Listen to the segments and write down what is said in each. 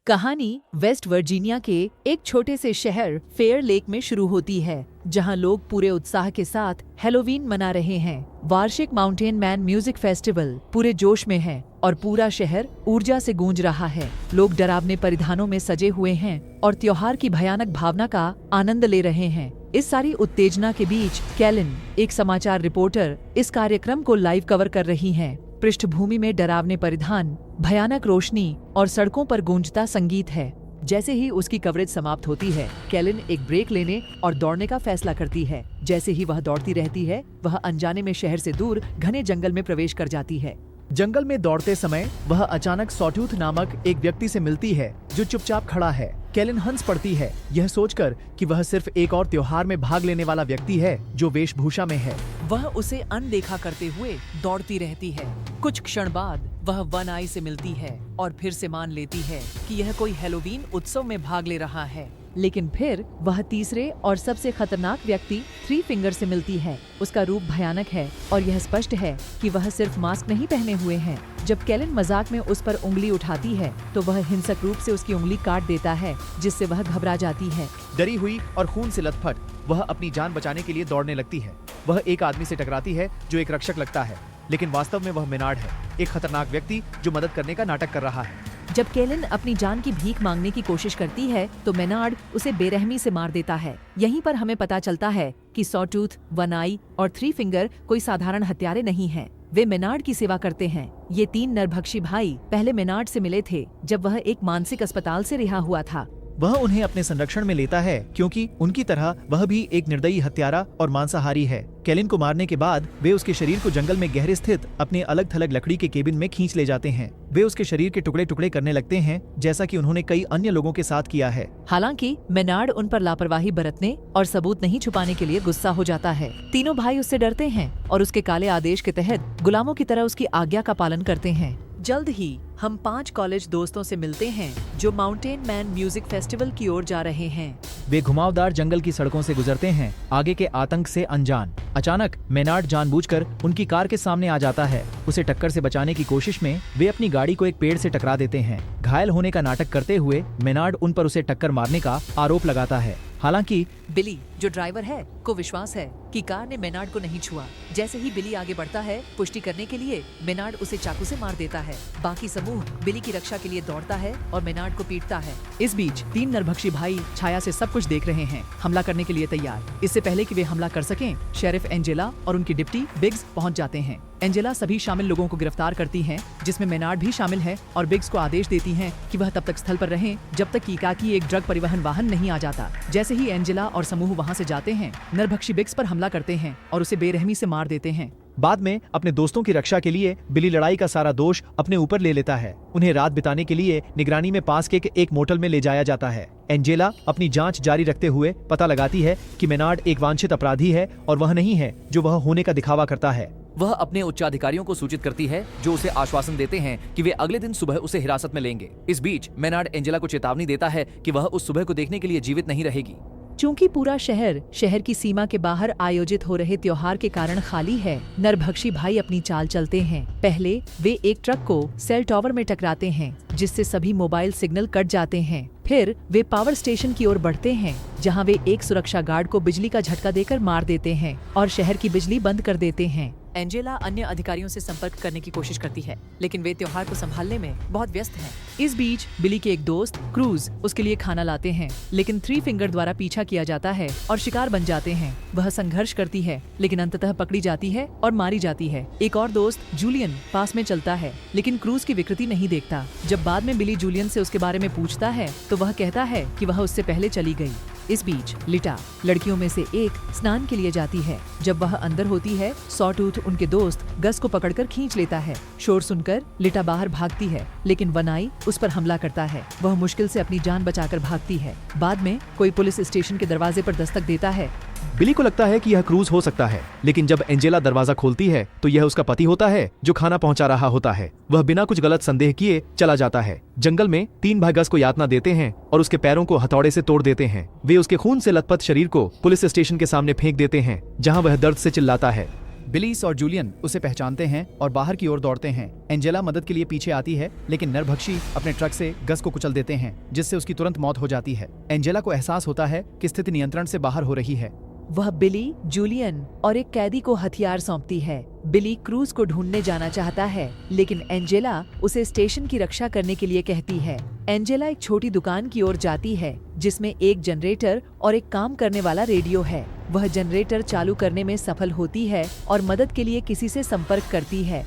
कहानी West Virginia के एक छोटे से शहर फेयर लेक में शुरू होती है, जहां लोग पूरे उत्साह के साथ हैलोवीन मना रहे हैं। वार्षिक माउंटेन मैन म्यूजिक फेस्टिवल पूरे जोश में है और पूरा शहर ऊर्जा से गूंज रहा है। लोग डरावने परिधानों में सजे हुए हैं और त्योहार की भयानक भावना का आनंद ले रहे हैं। इस सारी उत्तेजना के बीच कैलिन, एक समाचार रिपोर्टर, इस कार्यक्रम को लाइव कवर कर रही हैं। पृष्ठभूमि में डरावने परिधान, भयानक रोशनी और सड़कों पर गूंजता संगीत है। जैसे ही उसकी कवरेज समाप्त होती है, कैलिन एक ब्रेक लेने और दौड़ने का फैसला करती है। जैसे ही वह दौड़ती रहती है, वह अनजाने में शहर से दूर घने जंगल में प्रवेश कर जाती है। जंगल में दौड़ते समय वह अचानक सॉटूथ नामक एक व्यक्ति से मिलती है जो चुपचाप खड़ा है। कैलिन हंस पड़ती है, यह सोचकर कि वह सिर्फ एक और त्योहार में भाग लेने वाला व्यक्ति है जो वेशभूषा में है। वह उसे अनदेखा करते हुए दौड़ती रहती है। कुछ क्षण बाद वह वन आई से मिलती है और फिर से मान लेती है कि यह कोई हैलोवीन उत्सव में भाग ले रहा है। लेकिन फिर वह तीसरे और सबसे खतरनाक व्यक्ति थ्री फिंगर से मिलती है। उसका रूप भयानक है और यह स्पष्ट है कि वह सिर्फ मास्क नहीं पहने हुए है। जब कैलिन मजाक में उस पर उंगली उठाती है तो वह हिंसक रूप से उसकी उंगली काट देता है, जिससे वह घबरा जाती है। डरी हुई और खून से लथपथ वह अपनी जान बचाने के लिए दौड़ने लगती है। वह एक आदमी से टकराती है जो एक रक्षक लगता है, लेकिन वास्तव में वह मेनार्ड है, एक खतरनाक व्यक्ति जो मदद करने का नाटक कर रहा है। जब कैलिन अपनी जान की भीख मांगने की कोशिश करती है तो मेनार्ड उसे बेरहमी से मार देता है। यहीं पर हमें पता चलता है कि सॉटूथ, वन आई और थ्री फिंगर कोई साधारण हत्यारे नहीं हैं। वे मेनार्ड की सेवा करते हैं। ये तीन नरभक्षी भाई पहले मेनार्ड से मिले थे जब वह एक मानसिक अस्पताल से रिहा हुआ था। वह उन्हें अपने संरक्षण में लेता है क्योंकि उनकी तरह वह भी एक निर्दयी हत्यारा और मांसाहारी है। कैलिन को मारने के बाद वे उसके शरीर को जंगल में गहरे स्थित अपने अलग थलग लकड़ी के केबिन में खींच ले जाते हैं। वे उसके शरीर के टुकड़े टुकड़े करने लगते हैं, जैसा कि उन्होंने कई अन्य लोगों के साथ किया है। हालांकि मेनार्ड उन पर लापरवाही बरतने और सबूत नहीं छुपाने के लिए गुस्सा हो जाता है। तीनों भाई उससे डरते हैं और उसके काले आदेश के तहत गुलामों की तरह उसकी आज्ञा का पालन करते हैं। जल्द ही हम 5 कॉलेज दोस्तों से मिलते हैं जो माउंटेन मैन म्यूजिक फेस्टिवल की ओर जा रहे हैं। वे घुमावदार जंगल की सड़कों से गुजरते हैं, आगे के आतंक से अनजान। अचानक मेनार्ड जानबूझकर उनकी कार के सामने आ जाता है। उसे टक्कर से बचाने की कोशिश में वे अपनी गाड़ी को एक पेड़ से टकरा देते हैं। घायल होने का नाटक करते हुए मेनार्ड उन पर उसे टक्कर मारने का आरोप लगाता है। हालांकि बिली, जो ड्राइवर है, को विश्वास है कि कार ने मेनार्ड को नहीं छुआ। जैसे ही बिली आगे बढ़ता है, पुष्टि करने के लिए मेनार्ड उसे चाकू से मार देता है। बाकी समूह बिली की रक्षा के लिए दौड़ता है और मेनार्ड को पीटता है। इस बीच 3 नरभक्षी भाई छाया से सब कुछ देख रहे हैं, हमला करने के लिए तैयार। इससे पहले कि वे हमला कर सकें, शेरिफ एंजेला और उनकी डिप्टी बिग्स पहुंच जाते हैं। एंजेला सभी शामिल लोगों को गिरफ्तार करती हैं, जिसमें मेनार्ड भी शामिल है, और बिग्स को आदेश देती हैं कि वह तब तक स्थल पर रहें जब तक कि एकाकी एक ड्रग परिवहन वाहन नहीं आ जाता। जैसे ही एंजेला और समूह वहां से जाते हैं, नरभक्षी बिग्स पर हमला करते हैं और उसे बेरहमी से मार देते हैं। बाद में अपने दोस्तों की रक्षा के लिए बिली लड़ाई का सारा दोष अपने ऊपर ले लेता है। उन्हें रात बिताने के लिए निगरानी में पास के एक मोटल में ले जाया जाता है। एंजेला अपनी जांच जारी रखते हुए पता लगाती है कि मेनार्ड एक वांछित अपराधी है और वह नहीं है जो वह होने का दिखावा करता है। वह अपने उच्चाधिकारियों को सूचित करती है जो उसे आश्वासन देते हैं कि वे अगले दिन सुबह उसे हिरासत में लेंगे। इस बीच मेनार्ड एंजेला को चेतावनी देता है कि वह उस सुबह को देखने के लिए जीवित नहीं रहेगी। चूंकि पूरा शहर की सीमा के बाहर आयोजित हो रहे त्योहार के कारण खाली है, नरभक्षी भाई अपनी चाल चलते हैं। पहले वे एक ट्रक को सेल टावर में टकराते हैं, जिससे सभी मोबाइल सिग्नल कट जाते हैं। फिर वे पावर स्टेशन की ओर बढ़ते हैं, जहां वे एक सुरक्षा गार्ड को बिजली का झटका देकर मार देते हैं और शहर की बिजली बंद कर देते हैं। एंजेला अन्य अधिकारियों से संपर्क करने की कोशिश करती है, लेकिन वे त्योहार को संभालने में बहुत व्यस्त हैं। इस बीच बिली के एक दोस्त क्रूज उसके लिए खाना लाते हैं, लेकिन थ्री फिंगर द्वारा पीछा किया जाता है और शिकार बन जाते हैं। वह संघर्ष करती है, लेकिन अंततः पकड़ी जाती है और मारी जाती है। एक और दोस्त जूलियन पास में चलता है, लेकिन क्रूज की विकृति नहीं देखता। जब बाद में बिली जूलियन से उसके बारे में पूछता है तो वह कहता है कि वह उससे पहले चली गई। इस बीच लिटा, लड़कियों में से एक, स्नान के लिए जाती है। जब वह अंदर होती है, सॉटूथ उनके दोस्त गस को पकड़कर खींच लेता है। शोर सुनकर लिटा बाहर भागती है, लेकिन वन आई उस पर हमला करता है। वह मुश्किल से अपनी जान बचाकर भागती है। बाद में कोई पुलिस स्टेशन के दरवाजे पर दस्तक देता है। बिली को लगता है कि यह क्रूज हो सकता है, लेकिन जब एंजेला दरवाजा खोलती है तो यह उसका पति होता है जो खाना पहुंचा रहा होता है। वह बिना कुछ गलत संदेह किए चला जाता है। जंगल में 3 भाई गस को यातना देते हैं और उसके पैरों को हथौड़े से तोड़ देते हैं। वे उसके खून से लथपथ शरीर को पुलिस स्टेशन के सामने फेंक देते हैं, जहां वह दर्द से चिल्लाता है। बिलीस और जूलियन उसे पहचानते हैं और बाहर की ओर दौड़ते हैं। एंजेला मदद के लिए पीछे आती है, लेकिन नरभक्षी अपने ट्रक से गस को कुचल देते हैं, जिससे उसकी तुरंत मौत हो जाती है। एंजेला को एहसास होता है कि स्थिति नियंत्रण से बाहर हो रही है। वह बिली, जूलियन और एक कैदी को हथियार सौंपती है। बिली क्रूज को ढूंढने जाना चाहता है, लेकिन एंजेला उसे स्टेशन की रक्षा करने के लिए कहती है। एंजेला एक छोटी दुकान की ओर जाती है, जिसमें एक जनरेटर और एक काम करने वाला रेडियो है। वह जनरेटर चालू करने में सफल होती है और मदद के लिए किसी से संपर्क करती है,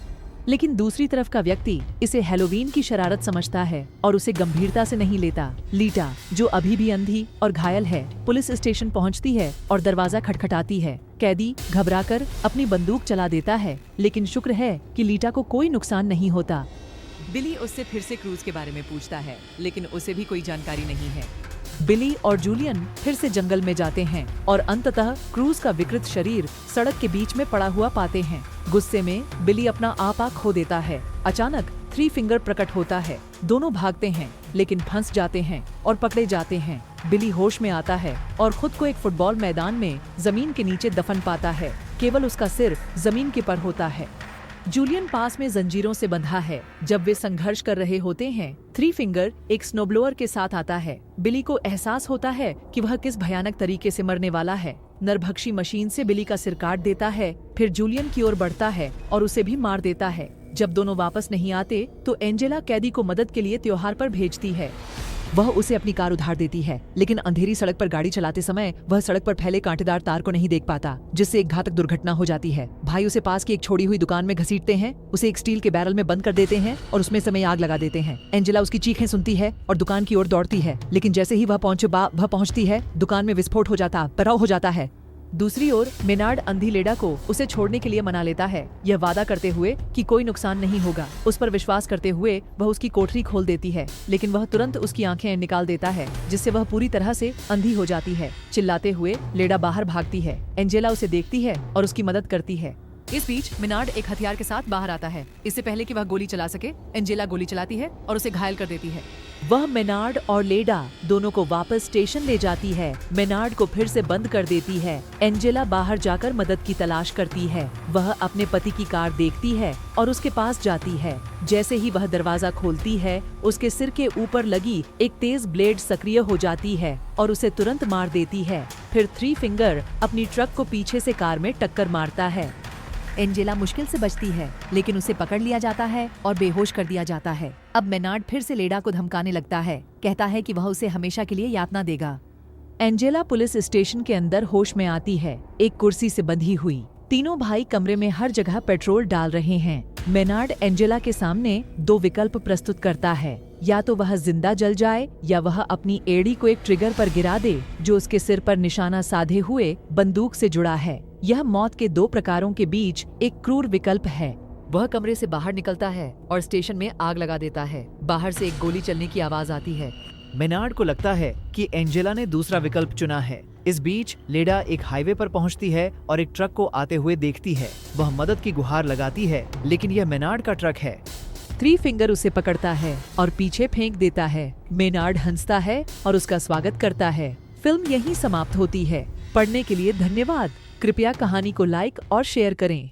लेकिन दूसरी तरफ का व्यक्ति इसे हैलोवीन की शरारत समझता है और उसे गंभीरता से नहीं लेता। लीटा, जो अभी भी अंधी और घायल है, पुलिस स्टेशन पहुंचती है और दरवाजा खटखटाती है। कैदी घबराकर अपनी बंदूक चला देता है, लेकिन शुक्र है कि लीटा को कोई नुकसान नहीं होता। बिली उससे फिर से क्रूज के बारे में पूछता है, लेकिन उसे भी कोई जानकारी नहीं है। बिली और जूलियन फिर से जंगल में जाते हैं और अंततः क्रूज का विकृत शरीर सड़क के बीच में पड़ा हुआ पाते हैं। गुस्से में बिली अपना आपा खो देता है। अचानक थ्री फिंगर प्रकट होता है। दोनों भागते हैं, लेकिन फंस जाते हैं और पकड़े जाते हैं। बिली होश में आता है और खुद को एक फुटबॉल मैदान में जमीन के नीचे दफन पाता है। केवल उसका सिर जमीन के पर होता है। जूलियन पास में जंजीरों से बंधा है। जब वे संघर्ष कर रहे होते हैं, थ्री फिंगर एक स्नोब्लोअर के साथ आता है। बिली को एहसास होता है कि वह किस भयानक तरीके से मरने वाला है। नरभक्षी मशीन से बिली का सिर काट देता है, फिर जूलियन की ओर बढ़ता है और उसे भी मार देता है। जब दोनों वापस नहीं आते, तो एंजेला कैदी को मदद के लिए त्योहार पर भेजती है। वह उसे अपनी कार उधार देती है, लेकिन अंधेरी सड़क पर गाड़ी चलाते समय वह सड़क पर फैले कांटेदार तार को नहीं देख पाता, जिससे एक घातक दुर्घटना हो जाती है। भाई उसे पास की एक छोड़ी हुई दुकान में घसीटते हैं, उसे एक स्टील के बैरल में बंद कर देते हैं और उसमें समय आग लगा देते हैं। एंजेला उसकी चीखें सुनती है और दुकान की ओर दौड़ती है, लेकिन जैसे ही वह पहुंचती है, दुकान में विस्फोट हो जाता है। दूसरी ओर मेनार्ड अंधी लेडा को उसे छोड़ने के लिए मना लेता है, यह वादा करते हुए कि कोई नुकसान नहीं होगा। उस पर विश्वास करते हुए वह उसकी कोठरी खोल देती है, लेकिन वह तुरंत उसकी आंखें निकाल देता है, जिससे वह पूरी तरह से अंधी हो जाती है। चिल्लाते हुए लेडा बाहर भागती है। एंजेला उसे देखती है और उसकी मदद करती है। इस बीच मेनार्ड एक हथियार के साथ बाहर आता है। इससे पहले कि वह गोली चला सके, एंजेला गोली चलाती है और उसे घायल कर देती है। वह मेनार्ड और लेडा दोनों को वापस स्टेशन ले जाती है। मेनार्ड को फिर से बंद कर देती है। एंजेला बाहर जाकर मदद की तलाश करती है। वह अपने पति की कार देखती है और उसके पास जाती है। जैसे ही वह दरवाजा खोलती है, उसके सिर के ऊपर लगी एक तेज ब्लेड सक्रिय हो जाती है और उसे तुरंत मार देती है। फिर थ्री फिंगर अपनी ट्रक को पीछे से कार में टक्कर मारता है। एंजेला मुश्किल से बचती है, लेकिन उसे पकड़ लिया जाता है और बेहोश कर दिया जाता है। अब मेनार्ड फिर से लेडा को धमकाने लगता है, कहता है कि वह उसे हमेशा के लिए यातना देगा। एंजेला पुलिस स्टेशन के अंदर होश में आती है, एक कुर्सी से बंधी हुई। तीनों भाई कमरे में हर जगह पेट्रोल डाल रहे हैं। मेनार्ड एंजेला के सामने दो विकल्प प्रस्तुत करता है, या तो वह जिंदा जल जाए या वह अपनी एड़ी को एक ट्रिगर पर गिरा दे, जो उसके सिर पर निशाना साधे हुए बंदूक से जुड़ा है। यह मौत के दो प्रकारों के बीच एक क्रूर विकल्प है। वह कमरे से बाहर निकलता है और स्टेशन में आग लगा देता है। बाहर से एक गोली चलने की आवाज आती है। मेनार्ड को लगता है कि एंजेला ने दूसरा विकल्प चुना है। इस बीच लेडा एक हाईवे पर पहुंचती है और एक ट्रक को आते हुए देखती है। वह मदद की गुहार लगाती है, लेकिन यह मेनार्ड का ट्रक है। थ्री फिंगर उसे पकड़ता है और पीछे फेंक देता है। मेनार्ड हंसता है और उसका स्वागत करता है। फिल्म यहीं समाप्त होती है। पढ़ने के लिए धन्यवाद। कृपया कहानी को लाइक और शेयर करें।